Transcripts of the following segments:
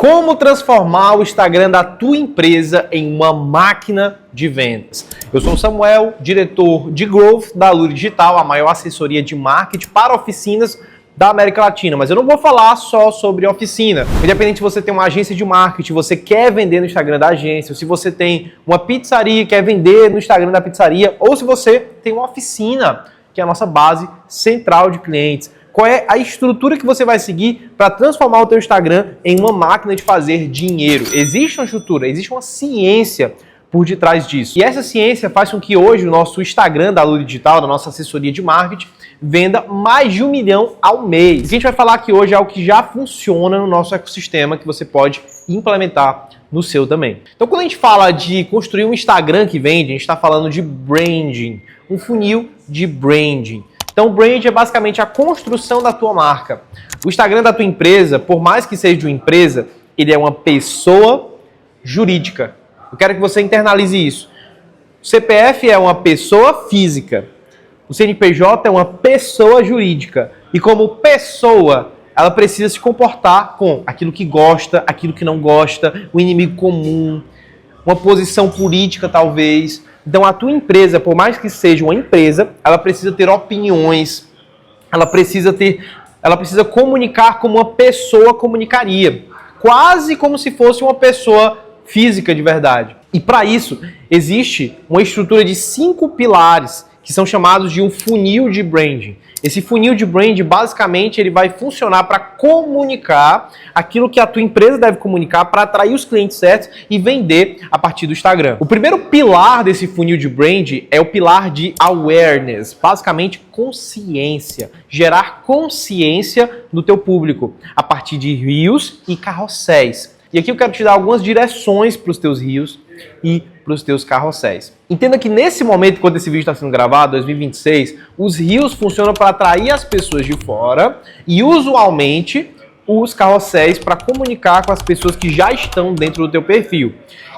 Como transformar o Instagram da tua empresa em uma máquina de vendas? Eu sou o Samuel, diretor de Growth da Alure Digital, a maior assessoria de marketing para oficinas da América Latina. Mas eu não vou falar só sobre oficina. Independente se você tem uma agência de marketing, você quer vender no Instagram da agência, ou se você tem uma pizzaria e quer vender no Instagram da pizzaria, ou se você tem uma oficina, que é a nossa base central de clientes. Qual é a estrutura que você vai seguir para transformar o teu Instagram em uma máquina de fazer dinheiro? Existe uma estrutura, existe uma ciência por detrás disso. E essa ciência faz com que hoje o nosso Instagram da Alure Digital, da nossa assessoria de marketing, venda mais de 1 milhão ao mês. O que a gente vai falar aqui hoje é algo que já funciona no nosso ecossistema, que você pode implementar no seu também. Então, quando a gente fala de construir um Instagram que vende, a gente está falando de branding, um funil de branding. Então, o brand é basicamente a construção da tua marca. O Instagram da tua empresa, por mais que seja de uma empresa, ele é uma pessoa jurídica. Eu quero que você internalize isso. O CPF é uma pessoa física. O CNPJ é uma pessoa jurídica. E como pessoa, ela precisa se comportar com aquilo que gosta, aquilo que não gosta, o inimigo comum, uma posição política talvez. Então a tua empresa, por mais que seja uma empresa, ela precisa ter opiniões, ela precisa comunicar como uma pessoa comunicaria, quase como se fosse uma pessoa física de verdade. E para isso existe uma estrutura de 5 pilares que são chamados de um funil de branding. Esse funil de branding, basicamente, ele vai funcionar para comunicar aquilo que a tua empresa deve comunicar para atrair os clientes certos e vender a partir do Instagram. O primeiro pilar desse funil de branding é o pilar de awareness, basicamente consciência, gerar consciência no teu público a partir de reels e carrosséis. E aqui eu quero te dar algumas direções para os teus reels e para os teus carrosséis. Entenda que nesse momento, quando esse vídeo está sendo gravado, 2026, os reels funcionam para atrair as pessoas de fora e usualmente os carrosséis para comunicar com as pessoas que já estão dentro do teu perfil.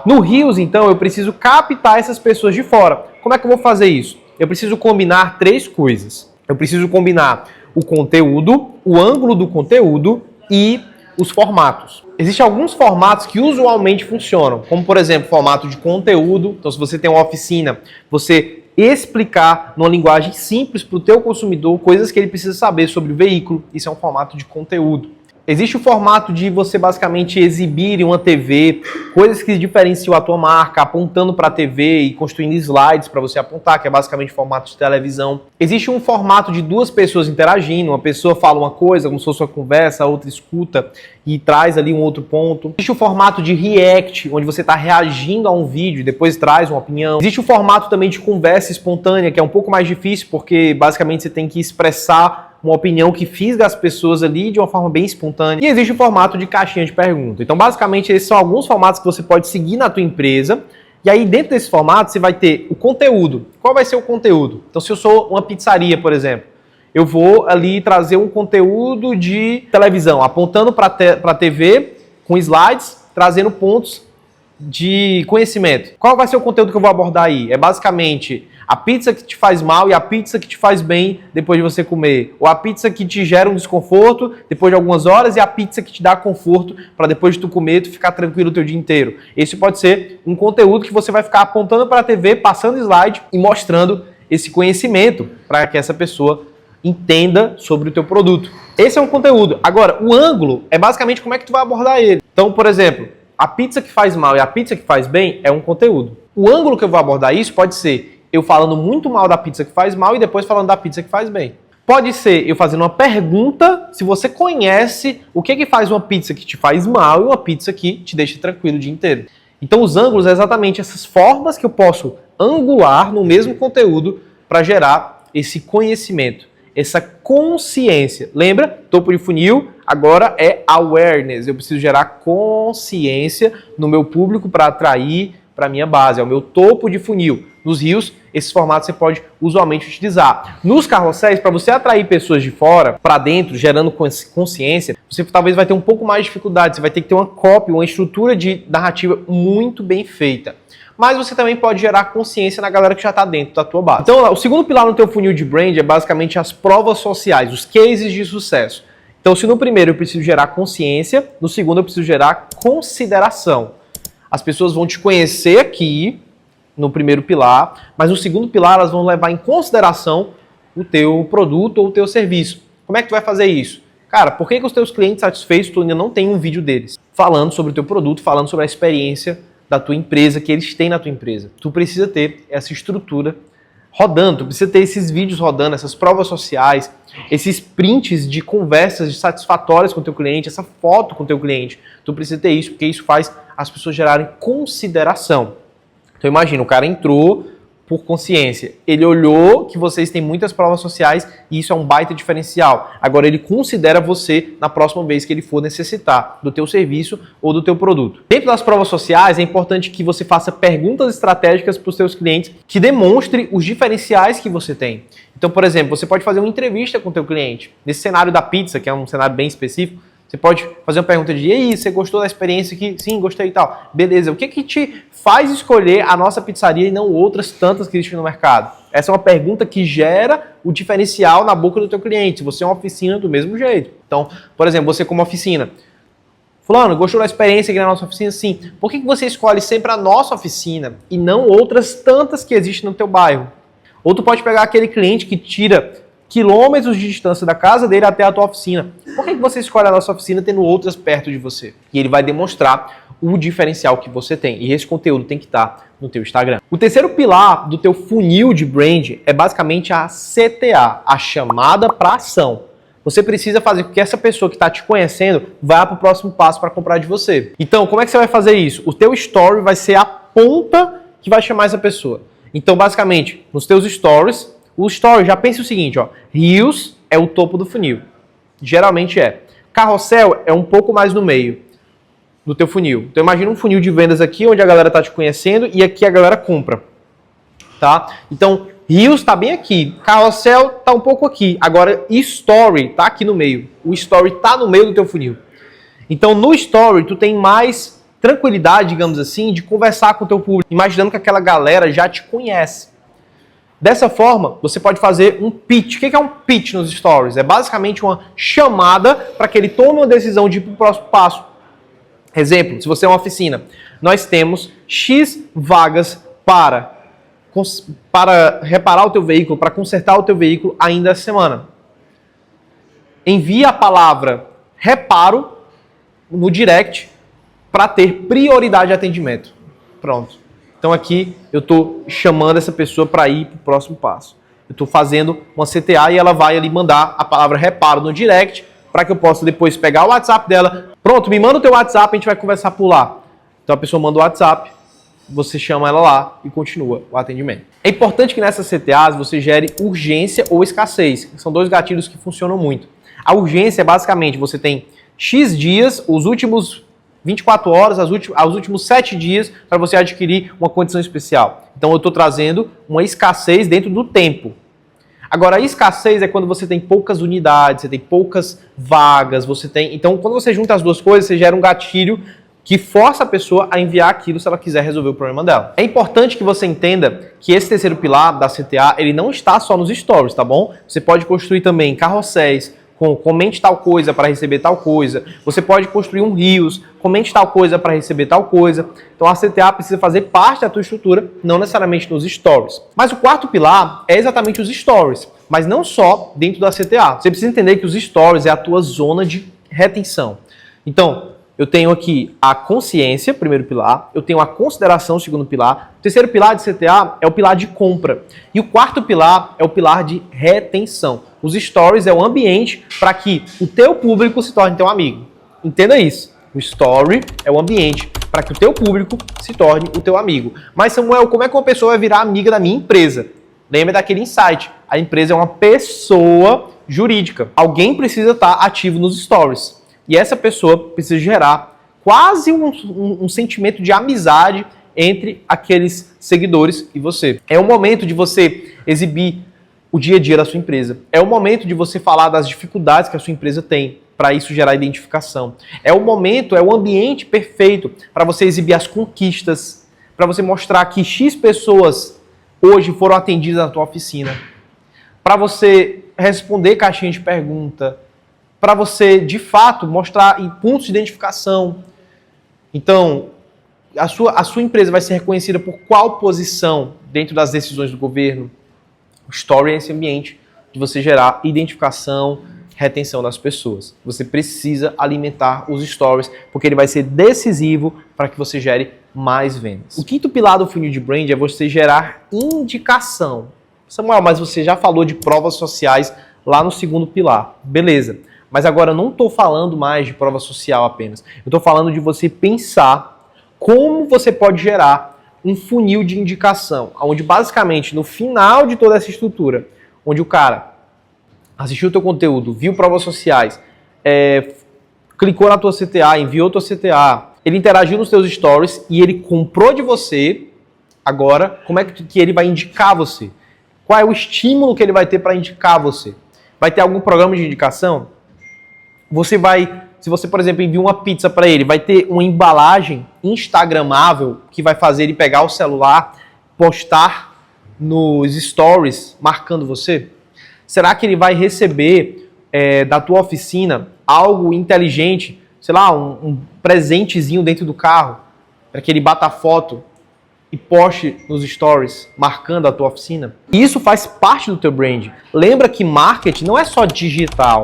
No reels, então, eu preciso captar essas pessoas de fora. Como é que eu vou fazer isso? Eu preciso combinar 3 coisas. Eu preciso combinar o conteúdo, o ângulo do conteúdo e os formatos. Existem alguns formatos que usualmente funcionam, como por exemplo, formato de conteúdo. Então, se você tem uma oficina, você explicar numa linguagem simples para o teu consumidor coisas que ele precisa saber sobre o veículo. Isso é um formato de conteúdo. Existe o formato de você basicamente exibir em uma TV coisas que diferenciam a tua marca, apontando para a TV e construindo slides para você apontar, que é basicamente formato de televisão. Existe um formato de 2 pessoas interagindo, uma pessoa fala uma coisa, como se fosse uma conversa, a outra escuta e traz ali um outro ponto. Existe o formato de react, onde você está reagindo a um vídeo e depois traz uma opinião. Existe o formato também de conversa espontânea, que é um pouco mais difícil, porque basicamente você tem que expressar uma opinião que fisga as pessoas ali de uma forma bem espontânea. E existe o formato de caixinha de pergunta. Então, basicamente, esses são alguns formatos que você pode seguir na tua empresa. E aí, dentro desse formato, você vai ter o conteúdo. Qual vai ser o conteúdo? Então, se eu sou uma pizzaria, por exemplo, eu vou ali trazer um conteúdo de televisão, apontando para a TV, com slides, trazendo pontos de conhecimento. Qual vai ser o conteúdo que eu vou abordar aí? É basicamente a pizza que te faz mal e a pizza que te faz bem depois de você comer. Ou a pizza que te gera um desconforto depois de algumas horas e a pizza que te dá conforto para depois de tu comer, tu ficar tranquilo o teu dia inteiro. Esse pode ser um conteúdo que você vai ficar apontando para a TV, passando slide e mostrando esse conhecimento para que essa pessoa entenda sobre o teu produto. Esse é um conteúdo. Agora, o ângulo é basicamente como é que tu vai abordar ele. Então, por exemplo, a pizza que faz mal e a pizza que faz bem é um conteúdo. O ângulo que eu vou abordar isso pode ser eu falando muito mal da pizza que faz mal e depois falando da pizza que faz bem. Pode ser eu fazendo uma pergunta se você conhece o que faz uma pizza que te faz mal e uma pizza que te deixa tranquilo o dia inteiro. Então os ângulos é exatamente essas formas que eu posso angular no mesmo conteúdo para gerar esse conhecimento, essa consciência. Lembra? Topo de funil agora é awareness. Eu preciso gerar consciência no meu público para atrair para a minha base. É o meu topo de funil. Nos reels, esses formatos você pode usualmente utilizar. Nos carrosséis, para você atrair pessoas de fora para dentro, gerando consciência, você talvez vai ter um pouco mais de dificuldade. Você vai ter que ter uma copy, uma estrutura de narrativa muito bem feita. Mas você também pode gerar consciência na galera que já está dentro da tua base. Então, o segundo pilar no teu funil de brand é basicamente as provas sociais, os cases de sucesso. Então, se no primeiro eu preciso gerar consciência, no segundo eu preciso gerar consideração. As pessoas vão te conhecer aqui, no primeiro pilar, mas no segundo pilar elas vão levar em consideração o teu produto ou o teu serviço. Como é que tu vai fazer isso? Cara, por que os teus clientes satisfeitos tu ainda não tem um vídeo deles falando sobre o teu produto, falando sobre a experiência da tua empresa, que eles têm na tua empresa? Tu precisa ter essa estrutura rodando, tu precisa ter esses vídeos rodando, essas provas sociais, esses prints de conversas satisfatórias com o teu cliente, essa foto com o teu cliente. Tu precisa ter isso, porque isso faz as pessoas gerarem consideração. Então imagina, o cara entrou por consciência, ele olhou que vocês têm muitas provas sociais e isso é um baita diferencial. Agora ele considera você na próxima vez que ele for necessitar do teu serviço ou do teu produto. Dentro das provas sociais é importante que você faça perguntas estratégicas para os seus clientes que demonstrem os diferenciais que você tem. Então, por exemplo, você pode fazer uma entrevista com o teu cliente. Nesse cenário da pizza, que é um cenário bem específico, você pode fazer uma pergunta de: e aí, você gostou da experiência aqui? Sim, gostei e tal. Beleza, o que que te faz escolher a nossa pizzaria e não outras tantas que existem no mercado? Essa é uma pergunta que gera o diferencial na boca do teu cliente. Se você é uma oficina, do mesmo jeito. Então, por exemplo, você como oficina: fulano, gostou da experiência aqui na nossa oficina? Sim. Por que você escolhe sempre a nossa oficina e não outras tantas que existem no teu bairro? Ou tu pode pegar aquele cliente que tira quilômetros de distância da casa dele até a tua oficina. Por que você escolhe a nossa oficina tendo outras perto de você? E ele vai demonstrar o diferencial que você tem. E esse conteúdo tem que estar no teu Instagram. O terceiro pilar do teu funil de brand é basicamente a CTA, a chamada para ação. Você precisa fazer com que essa pessoa que está te conhecendo vá para o próximo passo para comprar de você. Então, como é que você vai fazer isso? O teu story vai ser a ponta que vai chamar essa pessoa. Então, basicamente, nos teus stories, o story, já pense o seguinte, ó, Reels é o topo do funil. Geralmente é. Carrossel é um pouco mais no meio do teu funil. Então imagina um funil de vendas aqui, onde a galera tá te conhecendo e aqui a galera compra. Tá? Então, Reels tá bem aqui. Carrossel tá um pouco aqui. Agora, Story tá aqui no meio. O Story tá no meio do teu funil. Então, no Story, tu tem mais tranquilidade, digamos assim, de conversar com o teu público, imaginando que aquela galera já te conhece. Dessa forma, você pode fazer um pitch. O que é um pitch nos stories? É basicamente uma chamada para que ele tome uma decisão de ir para o próximo passo. Exemplo, se você é uma oficina, nós temos X vagas para reparar o teu veículo, para consertar o teu veículo ainda essa semana. Envie a palavra reparo no direct para ter prioridade de atendimento. Pronto. Então aqui eu estou chamando essa pessoa para ir para o próximo passo. Eu estou fazendo uma CTA e ela vai ali mandar a palavra reparo no direct para que eu possa depois pegar o WhatsApp dela. Pronto, me manda o teu WhatsApp, a gente vai conversar por lá. Então a pessoa manda o WhatsApp, você chama ela lá e continua o atendimento. É importante que nessas CTAs você gere urgência ou escassez. São dois gatilhos que funcionam muito. A urgência é basicamente você tem X dias, os últimos 24 horas, aos últimos 7 dias, para você adquirir uma condição especial. Então eu estou trazendo uma escassez dentro do tempo. Agora, a escassez é quando você tem poucas unidades, você tem poucas vagas, você tem... Então, quando você junta as duas coisas, você gera um gatilho que força a pessoa a enviar aquilo se ela quiser resolver o problema dela. É importante que você entenda que esse terceiro pilar da CTA, ele não está só nos stories, tá bom? Você pode construir também carrosséis, comente tal coisa para receber tal coisa. Você pode construir um Reels, comente tal coisa para receber tal coisa. Então a CTA precisa fazer parte da tua estrutura, não necessariamente nos stories. Mas o quarto pilar é exatamente os stories, mas não só dentro da CTA. Você precisa entender que os stories é a tua zona de retenção. Então, eu tenho aqui a consciência, primeiro pilar, eu tenho a consideração, segundo pilar, o terceiro pilar de CTA é o pilar de compra, e o quarto pilar é o pilar de retenção. Os stories é o ambiente para que o teu público se torne teu amigo. Entenda isso. O story é o ambiente para que o teu público se torne o teu amigo. Mas Samuel, como é que uma pessoa vai virar amiga da minha empresa? Lembra daquele insight. A empresa é uma pessoa jurídica. Alguém precisa estar ativo nos stories. E essa pessoa precisa gerar quase um sentimento de amizade entre aqueles seguidores e você. É o momento de você exibir o dia a dia da sua empresa. É o momento de você falar das dificuldades que a sua empresa tem, para isso gerar identificação. É o momento, é o ambiente perfeito para você exibir as conquistas, para você mostrar que X pessoas hoje foram atendidas na tua oficina, para você responder caixinha de pergunta, para você, de fato, mostrar em pontos de identificação. Então, a sua empresa vai ser reconhecida por qual posição dentro das decisões do governo? O story é esse ambiente de você gerar identificação, retenção das pessoas. Você precisa alimentar os stories, porque ele vai ser decisivo para que você gere mais vendas. O quinto pilar do funil de brand é você gerar indicação. Samuel, mas você já falou de provas sociais lá no segundo pilar. Beleza. Mas agora eu não estou falando mais de prova social apenas. Eu estou falando de você pensar como você pode gerar um funil de indicação, onde basicamente no final de toda essa estrutura, onde o cara assistiu o teu conteúdo, viu provas sociais, clicou na tua CTA, enviou tua CTA, ele interagiu nos teus stories e ele comprou de você, agora como é que ele vai indicar você? Qual é o estímulo que ele vai ter para indicar você? Vai ter algum programa de indicação? Se você, por exemplo, envia uma pizza para ele, vai ter uma embalagem instagramável que vai fazer ele pegar o celular, postar nos stories, marcando você? Será que ele vai receber da tua oficina algo inteligente, sei lá, um presentezinho dentro do carro, para que ele bata a foto e poste nos stories, marcando a tua oficina? Isso faz parte do teu brand. Lembra que marketing não é só digital.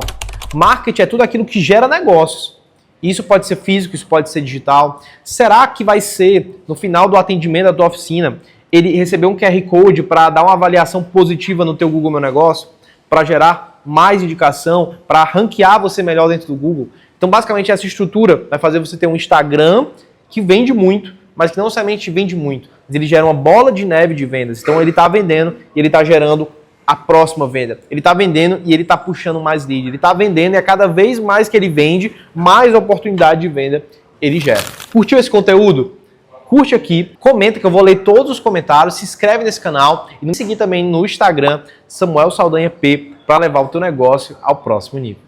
Marketing é tudo aquilo que gera negócios. Isso pode ser físico, isso pode ser digital. Será que vai ser, no final do atendimento da tua oficina, ele receber um QR Code para dar uma avaliação positiva no teu Google Meu Negócio? Para gerar mais indicação, para ranquear você melhor dentro do Google? Então, basicamente, essa estrutura vai fazer você ter um Instagram que vende muito, mas que não somente vende muito, mas ele gera uma bola de neve de vendas. Então, ele está vendendo e ele está gerando a próxima venda. Ele está vendendo e ele está puxando mais lead. Ele está vendendo e a cada vez mais que ele vende, mais oportunidade de venda ele gera. Curtiu esse conteúdo? Curte aqui, comenta que eu vou ler todos os comentários, se inscreve nesse canal e me seguir também no Instagram, Samuel Saldanha P, para levar o teu negócio ao próximo nível.